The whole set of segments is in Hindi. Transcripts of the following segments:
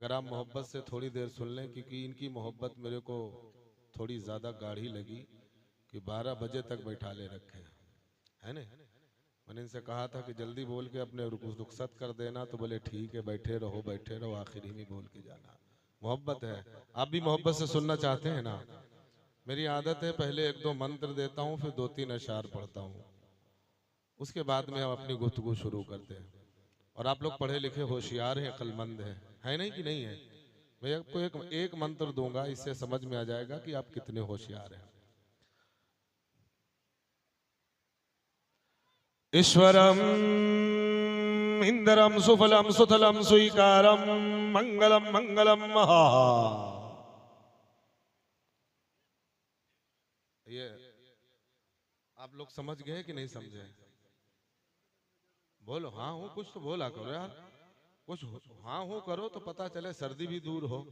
अगर आप मोहब्बत से थोड़ी देर सुन लें, क्योंकि इनकी मोहब्बत मेरे को थोड़ी ज़्यादा गाढ़ी लगी कि 12 बजे तक बैठा ले रखे है ना। मैंने इनसे कहा था कि जल्दी बोल के अपने रुखसत कर देना, तो बोले ठीक है बैठे रहो, आखिर में बोल के जाना। मोहब्बत है। आप भी मोहब्बत से सुनना चाहते हैं ना। मेरी आदत है पहले एक दो मंत्र देता हूँ, फिर 2-3 अशार पढ़ता हूँ, उसके बाद में हम अपनी गुफ्तगू शुरू करते हैं। और आप लोग पढ़े लिखे होशियार हैं, अक्लमंद हैं, है नहीं कि नहीं है। मैं आपको एक मंत्र दूंगा, इससे समझ में आ जाएगा कि आप कितने होशियार हैं। ईश्वरम इंद्रम सुफलम सुथलम स्वीकारम मंगलम मंगलम महा। ये आप लोग समझ गए कि नहीं समझे? बोलो हाँ हूँ, कुछ तो बोला करो यार, कुछ हाँ हूँ करो तो पता चले, सर्दी भी दूर हो।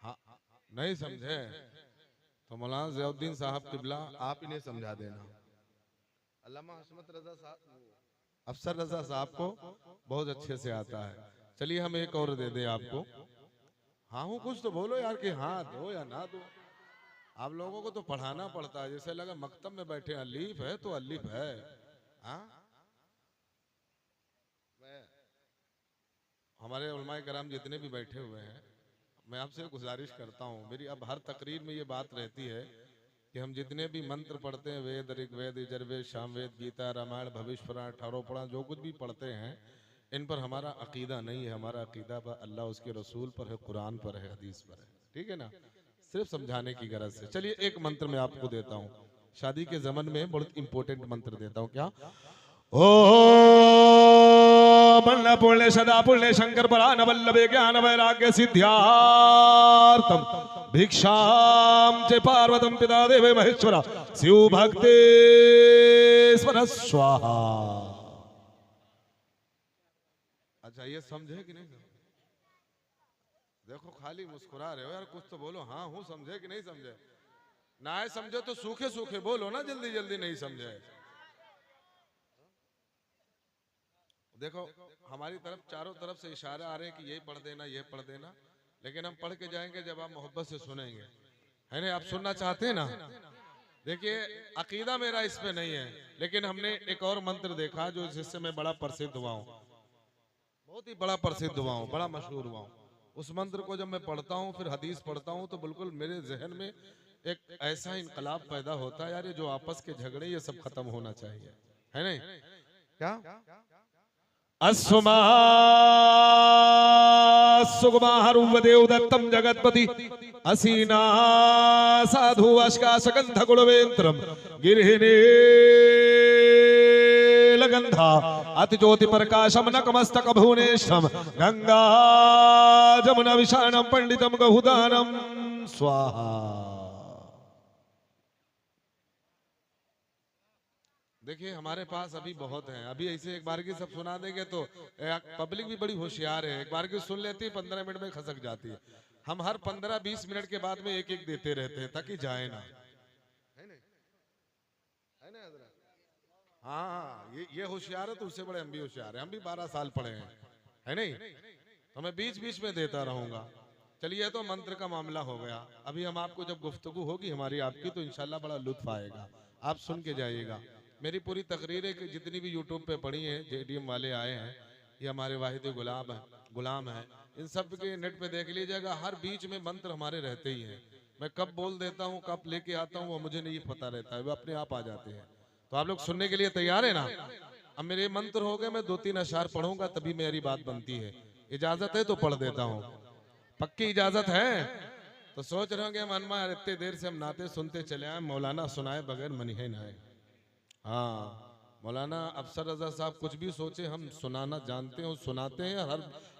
हाँ नहीं समझे तो मौलाना ज़ियाउद्दीन साहब किबला आप इन्हें समझा देना। अल्लामा हशमत रजा साहब, अफसर रजा साहब को बहुत अच्छे से आता है। चलिए हम एक और दे दें आपको। हाँ हूँ कुछ तो बोलो यार, कि हाँ दो या ना दो। आप लोगों को तो पढ़ाना पड़ता है, जैसे लगा मकतब में बैठे, अलीफ है तो अलीफ है। हाँ हमारे उलमाए कराम जितने भी बैठे हुए हैं, मैं आपसे गुजारिश करता हूँ, मेरी अब हर तकरीर में ये बात रहती है कि हम जितने भी मंत्र पढ़ते हैं, वेद, ऋग्वेद, यजुर्वेद, सामवेद, गीता, रामायण, भविष्य पुराण, अठारह पुराण, जो कुछ भी पढ़ते हैं, इन पर हमारा अकीदा नहीं है। हमारा अकीदा पर अल्लाह उसके रसूल पर है, कुरान पर है, हदीस पर है। ठीक है ना। सिर्फ समझाने की गरज से। चलिए एक मंत्र मैं आपको देता हूँ, शादी के जमन में बहुत इंपॉर्टेंट मंत्र देता हूँ। क्या? ओ बल्ल पुण्य सदा पुण्य शंकर परान वल्लभे ज्ञान वैराग्य सिद्ध्यार्थम भिक्षाम च पार्वतम पिता देवे महेश्वरा शिव भक्तेश्वर स्वाहा। अच्छा ये समझे कि नहीं? देखो खाली मुस्कुरा रहे हो यार, कुछ तो बोलो। हाँ हूँ समझे कि नहीं समझे? ना है समझे तो सूखे सूखे बोलो ना, जल्दी जल्दी नहीं समझे। देखो हमारी तरफ चारों तरफ से इशारे आ रहे हैं कि यही पढ़ देना, ये पढ़ देना, लेकिन हम पढ़ के जाएंगे जब आप मोहब्बत से सुनेंगे, है ना। आप सुनना चाहते हैं ना। देखिए अकीदा मेरा इस पे नहीं है, लेकिन हमने एक और मंत्र देखा जो जिससे मैं बड़ा प्रसिद्ध हुआ हूँ, बहुत ही बड़ा प्रसिद्ध हुआ हूँ, बड़ा मशहूर हुआ हूँ। उस मंत्र को जब मैं पढ़ता हूँ, फिर हदीस पढ़ता हूँ, तो बिल्कुल मेरे जहन में एक ऐसा इनकलाब पैदा होता है यार, ये जो आपस के झगड़े ये सब खत्म होना चाहिए, है नहीं क्या? अस्मा सुगमाहरुवदेव दत्तम जगतपति असीना साधु अश्काशगंध गुणवेंत्रम गिरहिने लगंधा अति ज्योति प्रकाशम नकमस्तक भुवनेशम गंगा जमुना विशाणम पंडितम गहुदानम स्वाहा। देखिए हमारे पास अभी बहुत हैं, अभी ऐसे एक बार की सब सुना देंगे तो पब्लिक भी बड़ी होशियार है, एक बार की सुन लेती है 15 मिनट में खसक जाती है। हम हर 15-20 मिनट के बाद में एक एक देते रहते हैं ताकि जाए ना, है ना, है ना। हाँ हाँ ये होशियार है तो उससे बड़े हम भी होशियार हैं, हम भी 12 साल पढ़े हैं, है नहीं, तो मैं बीच बीच में देता रहूंगा। चलिए तो मंत्र का मामला हो गया। अभी हम आपको जब गुफ्तगू होगी हमारी आपकी, तो इंशाल्लाह बड़ा लुत्फ आएगा, आप सुन के जाइएगा। मेरी पूरी तकरीरें जितनी भी यूट्यूब पे पड़ी हैं, जेडीएम वाले आए हैं, ये हमारे वाहिद गुलाम है, इन सब के नेट पे देख लीजिएगा। हर बीच में मंत्र हमारे रहते ही हैं, मैं कब बोल देता हूँ कब लेके आता हूँ वो मुझे नहीं पता रहता है, वो अपने आप आ जाते हैं। तो आप लोग सुनने के लिए तैयार है ना? अब मेरे मंत्र हो गए, मैं 2-3 अशार पढ़ूंगा तभी मेरी बात बनती है। इजाजत है तो पढ़ देता हूँ, पक्की इजाजत है? तो सोच रहे होंगे मनमा इतनी देर से हम नाते सुनते चले आए, मौलाना सुनाए बगैर मन ही ना आए। हाँ मौलाना अफसर रजा साहब कुछ भी सोचे, हम सुनाना जानते हैं, सुनाते हैं,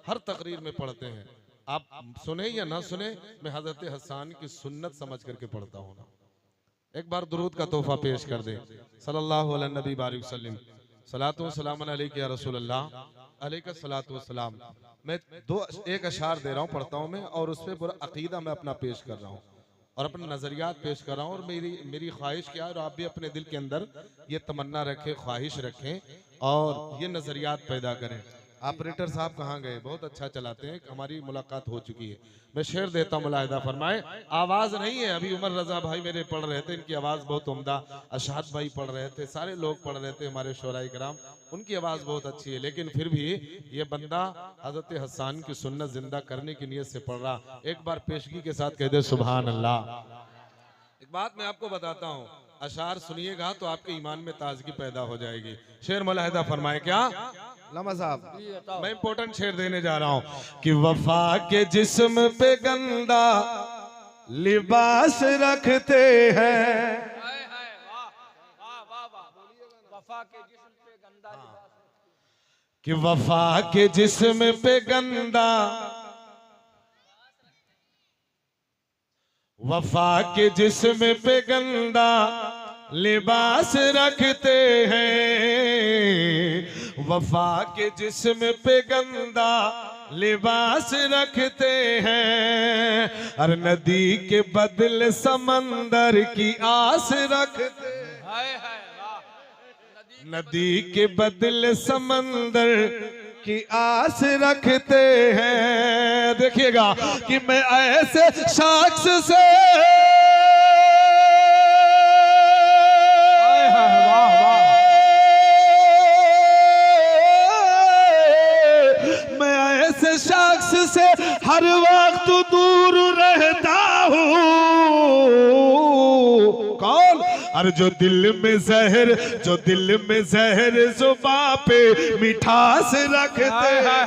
हर तकरीर में पढ़ते हैं। आप सुने या ना सुने, मैं हजरत हसन की सुन्नत समझ करके पढ़ता हूँ ना। एक बार दुरूद का तोहफा पेश कर दे, सल्लल्लाहु अलैहि नबी बारिक वसल्लम, सलातो सलाम अलैका या रसूल अल्लाह, अलैका सलातो सलाम। मैं एक अशार दे रहा हूँ, पढ़ता हूँ मैं, और उस पर पूरा अकीदा मैं अपना पेश कर रहा हूँ और अपने नजरियात पेश कर रहा हूँ। और मेरी ख्वाहिश क्या है, और आप भी अपने दिल के अंदर ये तमन्ना रखें, ख्वाहिश रखें और ये नजरियात पैदा करें ऑपरेटर साहब कहाँ गए? बहुत अच्छा चलाते हैं, हमारी मुलाकात हो चुकी है। मैं शेर देता हूँ, मुलाहिदा फरमाए। आवाज नहीं है, अभी उमर रजा भाई मेरे पढ़ रहे थे, इनकी आवाज बहुत उम्दा। अशाद भाई पढ़ रहे थे, सारे लोग पढ़ रहे थे, हमारे शोराई कराम, उनकी आवाज बहुत अच्छी है। लेकिन फिर भी ये बंदा हजरत हसन की सुन्नत जिंदा करने की नीयत से पढ़ रहा। एक बार पेशगी के साथ कह दे सुभान अल्लाह। एक बात मैं आपको बताता हूँ, अशार सुनिएगा तो आपके ईमान में ताजगी पैदा हो जाएगी। शेर मुलाहिदा फरमाए। क्या लमा साहब, मैं इंपॉर्टेंट शेर देने जा रहा हूँ कि वफा के जिस्म पे गंदा लिबास रखते हैं। कि वफा के जिस्म पे गंदा, वफा के जिस्म पे गंदा लिबास रखते हैं। वफा के जिस्म पे गंदा लिबास रखते हैं। और नदी के बदले समंदर की आस रखते हैं। नदी के बदले समंदर की आस रखते हैं। देखिएगा कि मैं ऐसे शख्स से, मैं ऐसे शख्स से हर वक्त दूर रहता हूँ। कौन? और जो दिल में जहर, जो दिल में जहर जुबां पे मिठास रखते हैं।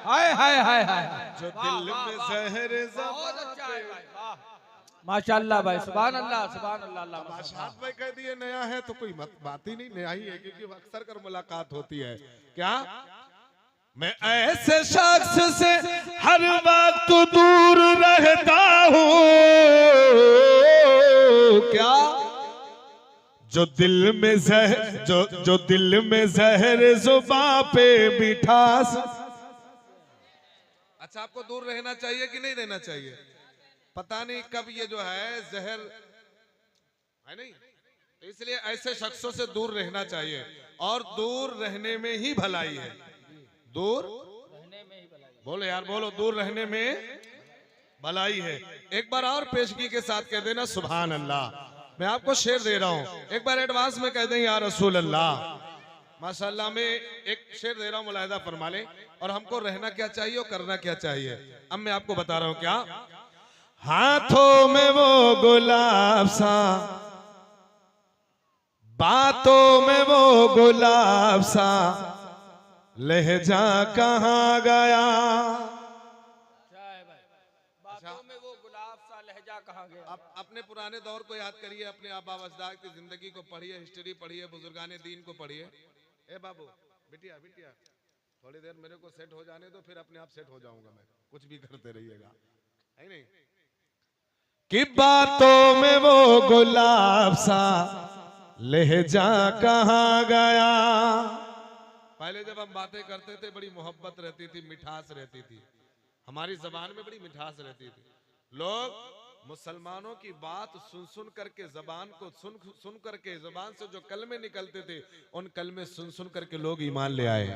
हाय हाय हाय हाय, जो दिल में जहर जुबां पे। माशाअल्लाह भाई, सुभान अल्लाह, सुभान अल्लाह। बादशाह भाई कह दिए नया है तो कोई बात ही नहीं नया ही है, क्योंकि अक्सर कर मुलाकात होती है। क्या? मैं ऐसे शख्स से हर वक्त दूर रहता हूँ। क्या? जो दिल में जहर, जो दिल में जहर जुबां पे मिठास। अच्छा, आपको दूर रहना चाहिए कि नहीं रहना चाहिए? पता नहीं कब ये जो है जहर है नहीं, तो इसलिए ऐसे शख्सों से दूर रहना चाहिए। और दूर रहने में ही भलाई है। दूर रहने में ही भलाई। बोलो यार, बोलो, दूर रहने में भलाई है। एक बार और पेशगी के साथ कह देना सुभान अल्लाह। मैं आपको शेर दे रहा हूं, एक बार एडवांस में कह दें या रसूल अल्लाह। माशाअल्लाह, में एक शेर दे रहा हूं, मुलाहिदा फरमा लें। और हमको रहना क्या चाहिए और करना क्या चाहिए, अब मैं आपको बता रहा हूं। क्या? हाथों में वो गुलाब सा, बातों में वो गुलाब सा, लहजा कहाँ गया? बातों में वो गुलाब सा, लहजा कहाँ गया? आप अपने पुराने दौर को याद करिए, अपने आबा अजदाद की जिंदगी को पढ़िए, हिस्ट्री पढ़िए, बुजुर्गाने दीन को पढ़िए। ए बाबू, बिटिया बिटिया, थोड़ी देर मेरे को सेट हो जाने दो, फिर अपने आप सेट हो जाऊंगा मैं। कुछ भी करते रहिएगा, है नहीं? कि बातों में वो गुलाब सा, लहजा कहाँ गया? पहले जब हम बातें करते थे बड़ी मोहब्बत रहती थी, मिठास रहती थी, हमारी जबान में बड़ी मिठास रहती थी। लोग मुसलमानों की बात सुन सुन करके, जबान को सुन सुन करके, जबान से जो कलमे निकलते थे उन कलमे सुन सुन करके लोग ईमान ले आए।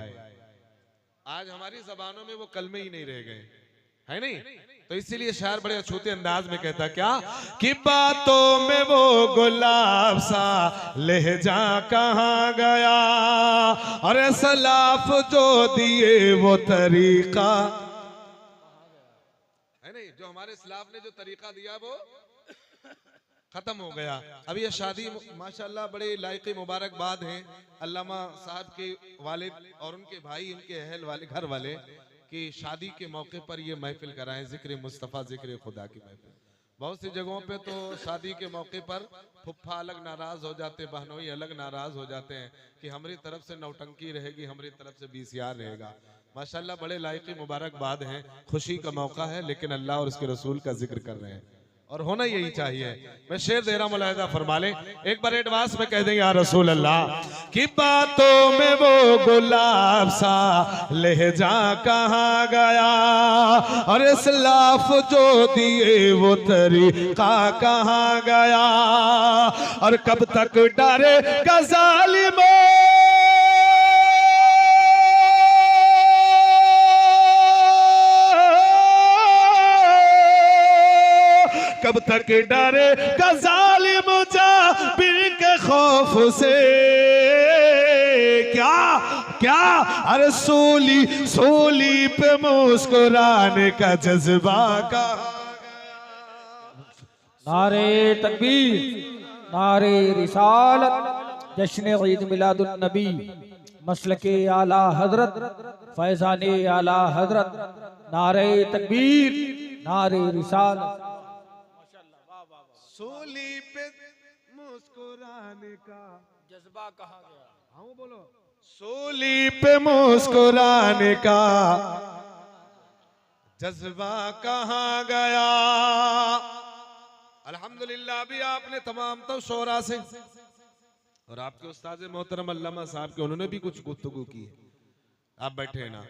आज हमारी जबानों में वो कलमे ही नहीं रह गए, है नहीं? तो इसीलिए शायर बड़े अछूते अंदाज में कहता क्या कि बातों में वो गुलाब सा, लहजा कहाँ गया? और सलाफ जो दिए वो तरीका, है नहीं? जो हमारे सलाफ ने जो तरीका दिया वो खत्म हो गया। अब ये शादी माशाल्लाह बड़े लायकी मुबारकबाद हैं अल्लामा साहब के वालिद और उनके भाई, उनके अहल वाले, घर वाले, कि शादी के मौके पर ये महफिल कराएं, जिक्र मुस्तफ़ा, जिक्र खुदा की महफिल। बहुत सी जगहों पे तो शादी के मौके पर फुफ्फा अलग नाराज हो जाते, बहनोई अलग नाराज हो जाते हैं कि हमारी तरफ से नौटंकी रहेगी, हमारी तरफ से बीसियार रहेगा। माशाल्लाह बड़े लायकी मुबारकबाद हैं, खुशी का मौका है, लेकिन अल्लाह और उसके रसूल का जिक्र कर रहे हैं और होना यही चाहिए। मैं शेर दे रहा, मुलाहिदा फरमा ले, एक बार एडवांस में कह दें या रसूल अल्लाह। कि बातों में वो गुलाब सा, लहजा कहाँ गया? और इस्लाफ जो दिए वो तरीका कहाँ गया? और कब तक डरे जालिमों, कब तक डरेगा जालिम जाबिर के खौफ से। क्या क्या अरे सूली पे मुस्कुराने का जज्बा का। नारे तकबीर, नारे रिसालत, जश्न ईद मिलादुन नबी, मसलके आला हजरत, फैजाने आला हजरत। नारे तकबीर, नारे रिसालत। सूली पे मुस्कुराने का जज्बा कहाँ गया? हाँ बोलो। सूली पे मुस्कुराने का जज्बा कहाँ गया। अल्हम्दुलिल्लाह अभी आपने तमाम तो शोरा से और आपके उस्ताद मोहतरम अल्लामा साहब के उन्होंने भी कुछ गुफ्तगू की है। आप बैठे हैं ना,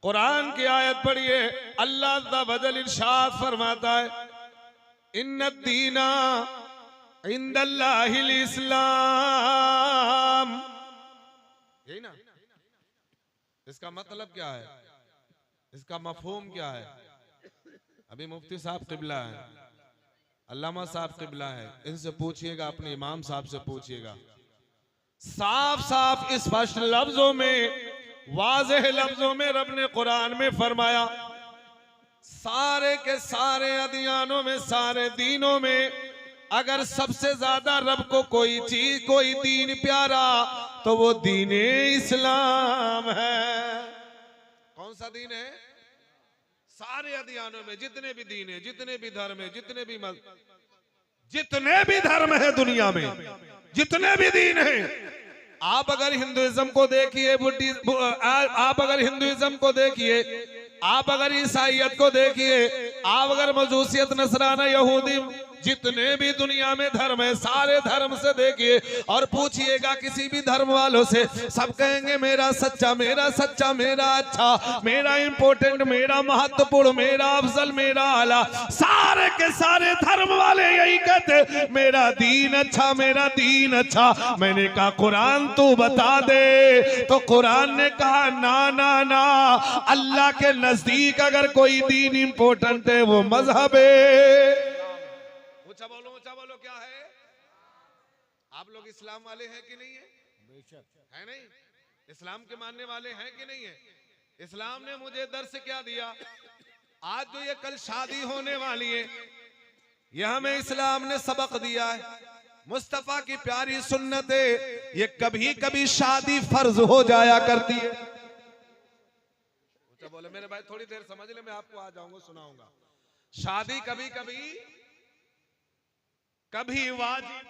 कुरान की आयत पढ़िए। अल्लाह अज़्ज़ा वजल इरशाद फरमाता है, इन्नद्दीना इंदल्लाहिल इस्लाम। यही ना, इसका मतलब क्या है, इसका मफहूम क्या है? अभी मुफ्ती साहब किबला है, अल्लामा साहब किबला है, इनसे पूछिएगा, अपने इमाम साहब से पूछिएगा। साफ साफ स्पष्ट लफ्जों में, वाज़ेह लफ्जों में रब ने कुरान में फरमाया, सारे के सारे अदियानों में, सारे दीनों में अगर सबसे ज्यादा रब को कोई चीज, कोई दीन प्यारा तो वो दीन इस्लाम है। कौन सा दीन है? सारे अदियानों में जितने भी दीन है, जितने भी धर्म है, जितने भी धर्म है दुनिया में, जितने भी दीन है, आप अगर हिंदुइज्म को देखिए, आप अगर हिंदुइज्म को देखिए, आप अगर ईसाईयत को देखिए, आप अगर मजूसियत, नसराना, यहूदी, जितने भी दुनिया में धर्म है, सारे धर्म से देखिए और पूछिएगा किसी भी धर्म वालों से, सब कहेंगे मेरा सच्चा, मेरा सच्चा, मेरा अच्छा, मेरा इंपॉर्टेंट, मेरा महत्वपूर्ण, मेरा अफजल, मेरा आला। सारे के सारे धर्म वाले यही कहते, मेरा दीन अच्छा, मेरा दीन अच्छा। मैंने कहा कुरान तू बता दे, तो कुरान ने कहा ना ना ना, अल्लाह के नजदीक अगर कोई दीन इंपॉर्टेंट है वो मजहब है। ऊंचा बोलो क्या है? आप लोग इस्लाम वाले हैं कि नहीं है? है नहीं? इस्लाम के मानने वाले हैं कि नहीं है? इस्लाम ने मुझे दर्स क्या दिया? आज जो ये कल शादी होने वाली है, यह हमें इस्लाम ने सबक दिया है। मुस्तफा की प्यारी सुन्नत है, ये कभी कभी शादी फर्ज हो जाया करती है। ऊंचा बोले मेरे भाई, थोड़ी देर समझ ले, मैं आपको आ जाऊंगा, सुनाऊंगा। शादी कभी कभी वाजिब।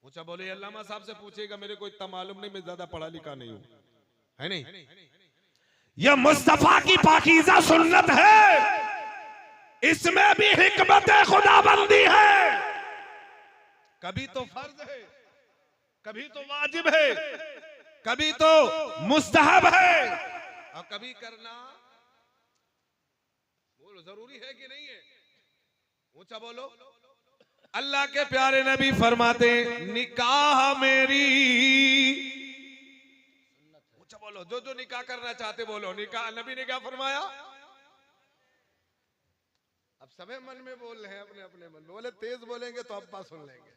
ऊंचा बोले अल्लामा साहब से पूछेगा, मेरे को इतना मालूम नहीं, मैं ज्यादा पढ़ा लिखा नहीं हूं, है नहीं? यह मुस्तफा की पाकीज़ा सुन्नत है, इसमें भी हिकमत खुदाबंदी है। कभी तो फर्ज है, कभी तो वाजिब है, कभी तो मुस्तहब है, और कभी करना बोलो जरूरी है कि नहीं है? ऊंचा बोलो। अल्लाह के प्यारे नबी फरमाते, निकाह मेरी, ऊंचा बोलो, जो जो निकाह करना चाहते बोलो, निकाह। नबी ने क्या फरमाया? अब सबे मन में बोल रहे हैं, अपने अपने मन में बोले, तेज बोलेंगे तो अब्बा सुन लेंगे।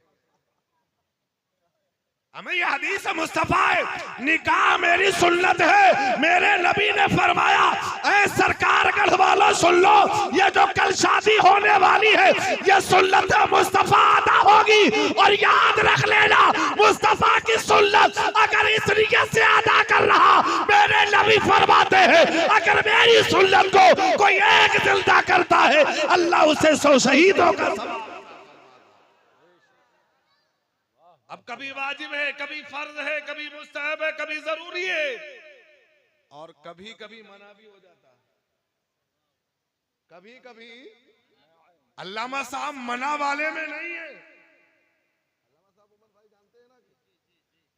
हमें यह हदीस मुस्तफा है, निकाह मेरी सुन्नत है। मेरे नबी ने फरमाया, ऐ सरकार गढ़ वालों सुन लो, ये जो कल शादी होने वाली है, ये सुन्नत मुस्तफा अदा होगी। और याद रख लेना, मुस्तफा की सुन्नत अगर इस नियत से अदा कर रहा, मेरे नबी फरमाते हैं, अगर मेरी सुन्नत को कोई एक जिंदा करता है, अल्लाह उसे 100 शहीदों का सवाब। अब कभी वाजिब है, कभी फर्ज है, कभी मुस्तहब है, कभी जरूरी है, और कभी कभी मना भी हो जाता है। कभी कभी अल्लामा साहब मना वाले में नहीं है।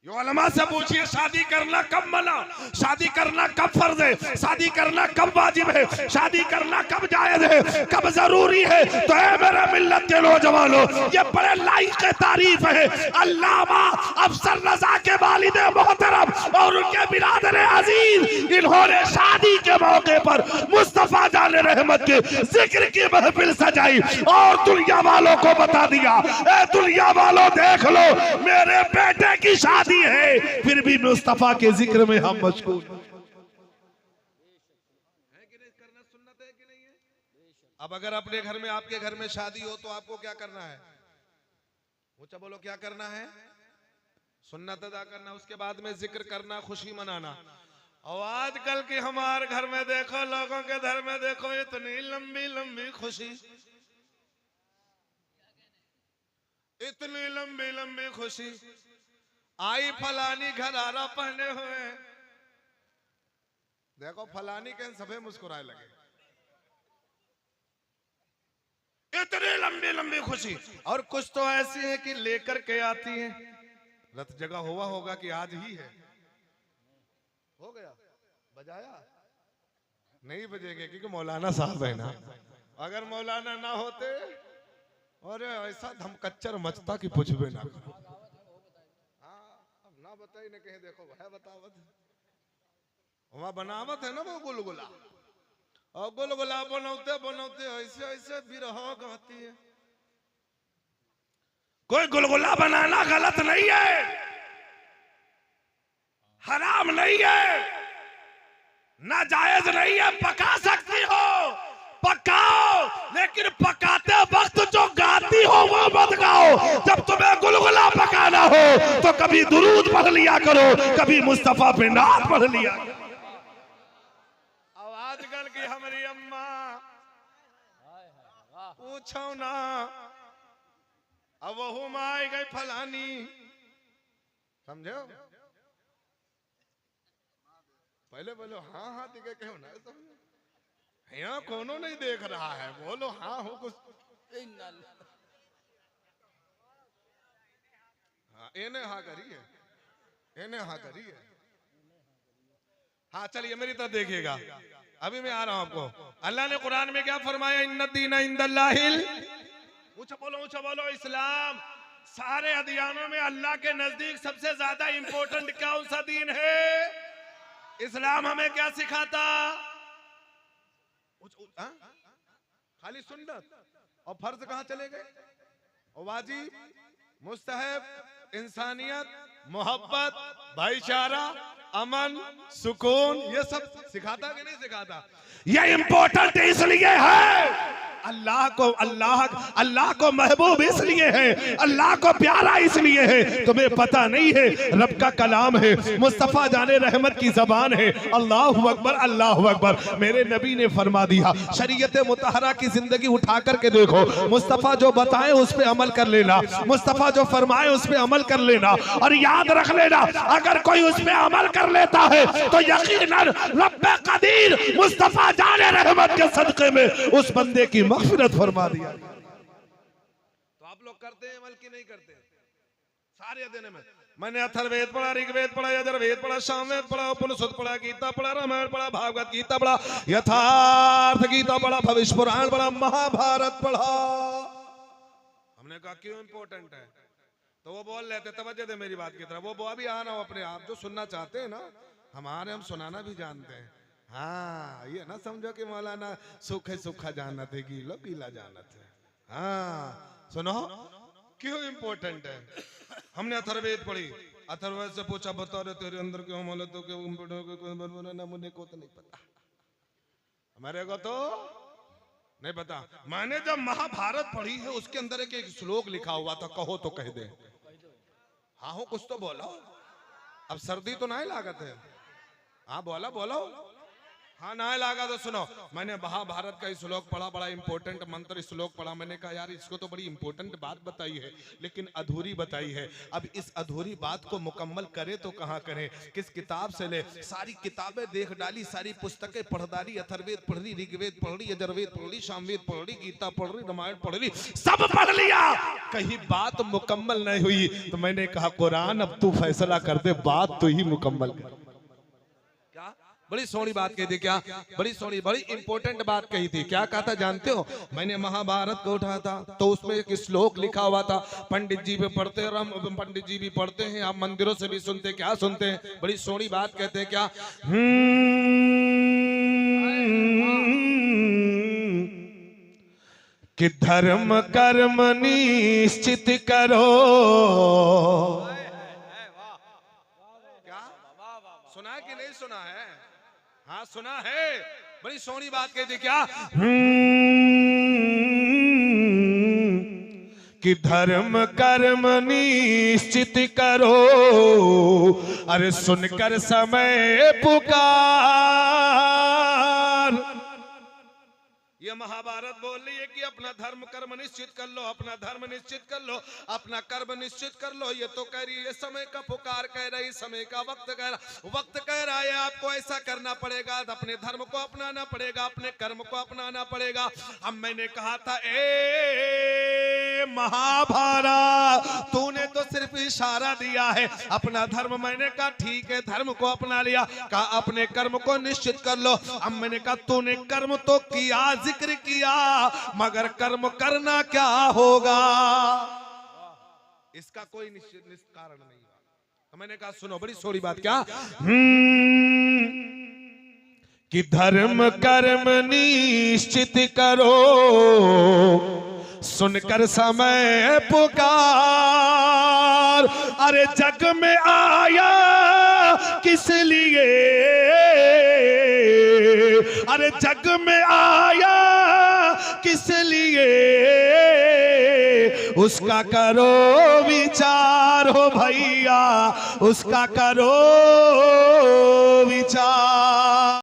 ये उलमा से पूछिए शादी करना कब मना, शादी करना कब फर्ज है, शादी करना कब वाजिब है, शादी करना कब जायज है, कब जरूरी है। तो ऐ मेरे मिल्लत के नौजवानों, ये बड़े लायक तारीफ है अल्लामा अफसर रजा के वालिद मोहतरम और उनके बिरादर अजीज, इन्होंने शादी के मौके पर मुस्तफा जान रहमत के जिक्र की महफिल सजाई और दुनिया वालों को बता दिया, ए दुनिया वालों देख लो मेरे बेटे की शादी है, फिर भी मुस्तफा के जिक्र में हम मशगूल है कि नहीं। करना सुन्नत है कि नहीं है। अब अगर अपने घर में, आपके घर में शादी हो तो आपको क्या करना है? ऊंचा बोलो, क्या करना है? सुन्नत अदा करना, उसके बाद में जिक्र करना, खुशी मनाना। और आजकल की हमारे घर में देखो, लोगों के घर में देखो, इतनी लंबी लंबी खुशी, इतनी लंबी लंबी खुशी। आई फलानी घरारा पहने हुए, देखो फलानी के सभी मुस्कुराए लगे, इतनी लंबी लंबी खुशी। और कुछ तो ऐसी है कि लेकर के आती है। रथ जगह हुआ होगा कि आज ही है, हो गया, बजाया नहीं बजेंगे क्योंकि मौलाना साहब है ना। अगर मौलाना ना होते, और ऐसा धमकच्चर मचता कि पूछबे ना करो। ना बताई ने कहे देखो है बतावत, वहां बनावत है ना वो गुलगुला, और गुलगुला बनौते बनौते ऐसे ऐसे बिरह गाती है। कोई गुलगुला बनाना गलत नहीं है, हराम नहीं है, नाजायज नहीं है, पका सकती हो, पकाओ, लेकिन पकाते वक्त जो गाती हो वो मत गाओ। जब तुम्हें गुलगुला पकाना हो तो कभी दुरूद पढ़ लिया करो, कभी मुस्तफा पे नात पढ़ लिया करो। अब आजकल की हमारी अम्मा पूछो ना, अब वहू माई गई फलानी, समझो, पहले बोलो हाँ हाँ दिखे क्यों ना, यहाँ कोनो नहीं देख रहा है, बोलो हाँ हो कुछ। हाँ इन्हें हाँ करिए, इन्हें हाँ करिए। हाँ चलिए मेरी तरफ देखिएगा, अभी मैं आ रहा हूं आपको। अल्लाह ने कुरान में क्या फरमाया? इन्ना दीन इंदल्लाहिल, ऊंचा बोलो इस्लाम। सारे अदियानों में अल्लाह के नजदीक सबसे ज्यादा इंपॉर्टेंट कौन सा दीन है? इस्लाम हमें क्या सिखाता? खाली सुन्नत और फर्ज कहां चले गए? वाजिब, मुस्तहब, इंसानियत, मोहब्बत, भाईचारा, अमन, सुकून, ये सब सिखाता कि नहीं सिखाता? ये इंपॉर्टेंट इसलिए है, अल्लाह को महबूब इसलिए है, अल्लाह को प्यारा इसलिए है। तुम्हें पता नहीं है रब का कलाम है, मुस्तफा जाने रहमत की जबान है। अल्लाहु अकबर, अल्लाहु अकबर। मेरे नबी ने फरमा दिया, शरीयत मुतहरा की जिंदगी उठा करके देखो, मुस्तफा जो बताए उस पे अमल कर लेना, मुस्तफा जो फरमाए उस पे अमल कर लेना। और याद रख लेना, अगर कोई उस पे अमल कर लेता है तो यकीनन रब्बे कदीर मुस्तफा जाने रहमत के सदके में उस बंदे की मग़फ़िरत फरमा दिया। तो आप लोग करते हैं अमल की नहीं करते? सारे अध्ययन में मैंने अथर्ववेद पढ़ा, ऋग्वेद पढ़ा, यजुर्वेद पढ़ा, सामवेद पढ़ा, उपनिषद पढ़ा, गीता पढ़ा, रामायण पढ़ा, भागवत गीता पढ़ा, यथार्थ गीता पढ़ा, भविष्य पुराण पढ़ा, महाभारत पढ़ा। हमने कहा क्यों इंपॉर्टेंट है? तो वो बोल रहे थे, तवज्जो दे मेरी बात की तरफ, वो अभी आ रहा हूं अपने आप, जो सुनना चाहते हैं ना, हमारे हम सुनाना भी जानते हैं। हाँ ये ना समझो कि मौलाना सूखे सूखा जानत है, गीलो गीला जानत है। हाँ सुनो क्यों इंपॉर्टेंट है। हमने अथर्ववेद पढ़ी, अथर्ववेद से पूछा बता रहे तेरे अंदर क्यों मौलत हो, क्यों मुझे को तो नहीं पता, हमारे को तो नहीं पता। मैंने जब महाभारत पढ़ी है उसके अंदर एक श्लोक लिखा हुआ था, कहो तो कह दे। हाँ हो कुछ तो बोलो, अब सर्दी तो नहीं लागत है। हाँ बोला बोलो, हाँ ना लगा तो सुनो, मैंने महाभारत का श्लोक पढ़ा, बड़ा इंपॉर्टेंट मंत्र श्लोक पढ़ा। मैंने कहा यार इसको तो बड़ी इंपॉर्टेंट बात बताई है लेकिन अधूरी बताई है। अब इस अधूरी बात को मुकम्मल करे तो कहाँ करें, किस किताब से ले। सारी किताबें देख डाली, सारी पुस्तकें पढ़ डाली, अथर्ववेद पढ़ ली, ऋग्वेद पढ़ ली, यजुर्वेद पढ़ ली, सामवेद पढ़ ली, गीता पढ़ ली, रामायण पढ़ ली, सब पढ़ लिया, कहीं बात मुकम्मल नहीं हुई। तो मैंने कहा कुरान अब तू फैसला कर दे, बात तो ही मुकम्मल कर। क्या बड़ी सोहनी बात कही थी, क्या बड़ी सोहनी बड़ी इंपॉर्टेंट बात कही थी। क्या कहा था जानते हो? मैंने महाभारत को उठाया था तो उसमें एक श्लोक लिखा हुआ था, पंडित जी भी पढ़ते हैं, पंडित जी भी पढ़ते हैं, आप मंदिरों से भी सुनते, क्या सुनते हैं, बड़ी सोहनी बात कहते हैं, क्या कि धर्म कर्म निश्चित करो। क्या सुना है कि नहीं सुना है? हाँ सुना है, बड़ी सोहनी बात कहती, क्या कि धर्म कर्म निश्चित करो, अरे सुनकर समय पुकार। ये महाभारत बोल रही है कि अपना धर्म कर्म निश्चित कर लो, अपना धर्म निश्चित कर लो, अपना कर्म निश्चित कर लो। ये तो कह रही है, समय का पुकार कह रही, समय का वक्त कह रहा है आपको ऐसा करना पड़ेगा, अपने धर्म को अपनाना पड़ेगा, अपने कर्म को अपनाना पड़ेगा। अब मैंने कहा था ए महाभारत, तूने तो सिर्फ इशारा दिया है, अपना धर्म, मैंने कहा ठीक है धर्म को अपना लिया, कहा अपने कर्म को निश्चित कर लो। अब मैंने कहा तूने कर्म तो किया, जिक्र किया, मगर कर्म करना क्या होगा, इसका कोई निश्चित कारण नहीं। तो मैंने कहा सुनो, बड़ी सोहनी बात, क्या कि धर्म कर्म निश्चित करो, सुनकर समय पुकार। अरे जग में आया किस लिए, अरे जग में आया किस लिए, उसका करो विचार हो भैया, उसका करो विचार।